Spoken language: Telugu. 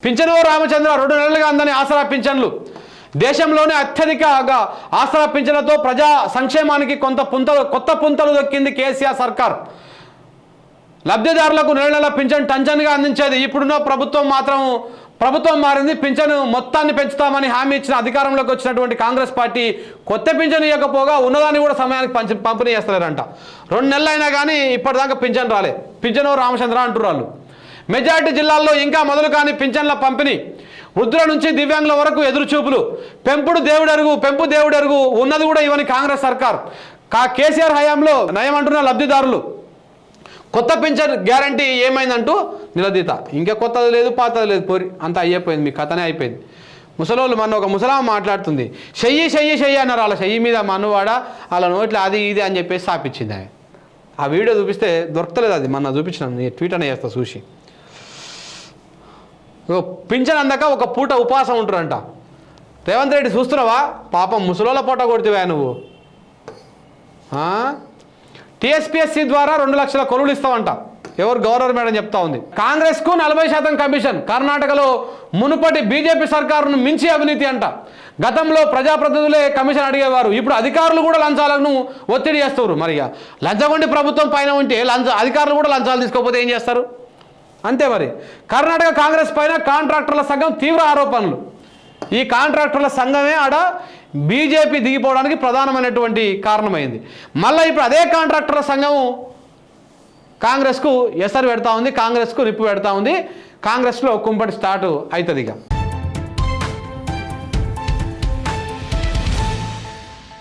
పింఛను రామచంద్ర 2 నెలలుగా అందని ఆసరా పింఛన్లు. దేశంలోనే అత్యధికగా ఆసరా పింఛన్లతో ప్రజా సంక్షేమానికి కొత్త పుంతలు దొక్కింది కేసీఆర్ సర్కార్. లబ్ధిదారులకు నెల పింఛన్ టంచన్గా అందించేది. ఇప్పుడున్న ప్రభుత్వం మారింది. పింఛను మొత్తాన్ని పెంచుతామని హామీ ఇచ్చిన అధికారంలోకి వచ్చినటువంటి కాంగ్రెస్ పార్టీ కొత్త పింఛను ఇవ్వకపోగా ఉన్నదాన్ని కూడా సమయానికి పంపిణీ చేస్తలేరంట. 2 నెలలు అయినా కానీ ఇప్పటిదాకా పింఛన్ రాలే. పింఛను రామచంద్ర అంటున్నారు. మెజారిటీ జిల్లాల్లో ఇంకా మొదలు కాని పింఛన్ల పంపిణీ. వృద్ధుల నుంచి దివ్యాంగుల వరకు ఎదురుచూపులు. పెంపు దేవుడెరుగు ఉన్నది కూడా ఇవని కాంగ్రెస్ సర్కార్. కేసీఆర్ హయాంలో నయమంటున్న లబ్ధిదారులు. కొత్త పింఛన్ గ్యారంటీ ఏమైందంటూ నిలదీత. ఇంకా కొత్తది లేదు పాతది లేదు, పోరి అంతా అయిపోయింది, మీ కథనే అయిపోయింది. ముసలోళ్ళు ఒక ముసలామ మాట్లాడుతుంది. చెయ్యి అన్నారు. వాళ్ళ చెయ్యి మీద మన్నువాడ వాళ్ళ నోట్లో అది ఇది అని చెప్పేసి సాపించింది ఆమె. ఆ వీడియో చూపిస్తే దొరకలేదు, అది మొన్న చూపించినాను, నేను ట్వీట్ అనే చేస్తా చూసి. పింఛన్ అందాక ఒక పూట ఉపవాసం ఉంటారంట. రేవంత్ రెడ్డి చూస్తున్నావా? పాపం ముసలోళ్ళ పూట కొడితేవా నువ్వు. టీఎస్పీఎస్సీ ద్వారా 2 లక్షల కొలువులు ఇస్తావంట. ఎవరు? గవర్నర్ మేడం చెప్తా ఉంది. కాంగ్రెస్కు 40% కమిషన్. కర్ణాటకలో మునుపటి బీజేపీ సర్కారును మించి అవినీతి అంట. గతంలో ప్రజాప్రతినిధులే కమిషన్ అడిగేవారు, ఇప్పుడు అధికారులు కూడా లంచాలను ఒత్తిడి చేస్తారు. మరి లంచగొండి ప్రభుత్వం పైన ఉంటే అధికారులు కూడా లంచాలు తీసుకోకపోతే ఏం చేస్తారు? అంతే మరి. కర్ణాటక కాంగ్రెస్ పైన కాంట్రాక్టర్ల సంఘం తీవ్ర ఆరోపణలు. ఈ కాంట్రాక్టర్ల సంఘమే ఆడ బీజేపీ దిగిపోవడానికి ప్రధానమైనటువంటి కారణమైంది. మళ్ళీ ఇప్పుడు అదే కాంట్రాక్టర్ల సంఘం కాంగ్రెస్కు ఎసరు పెడతా ఉంది, కాంగ్రెస్కు నిప్పు పెడతా ఉంది. కాంగ్రెస్లో కుంపటి స్టార్ట్ అవుతుంది.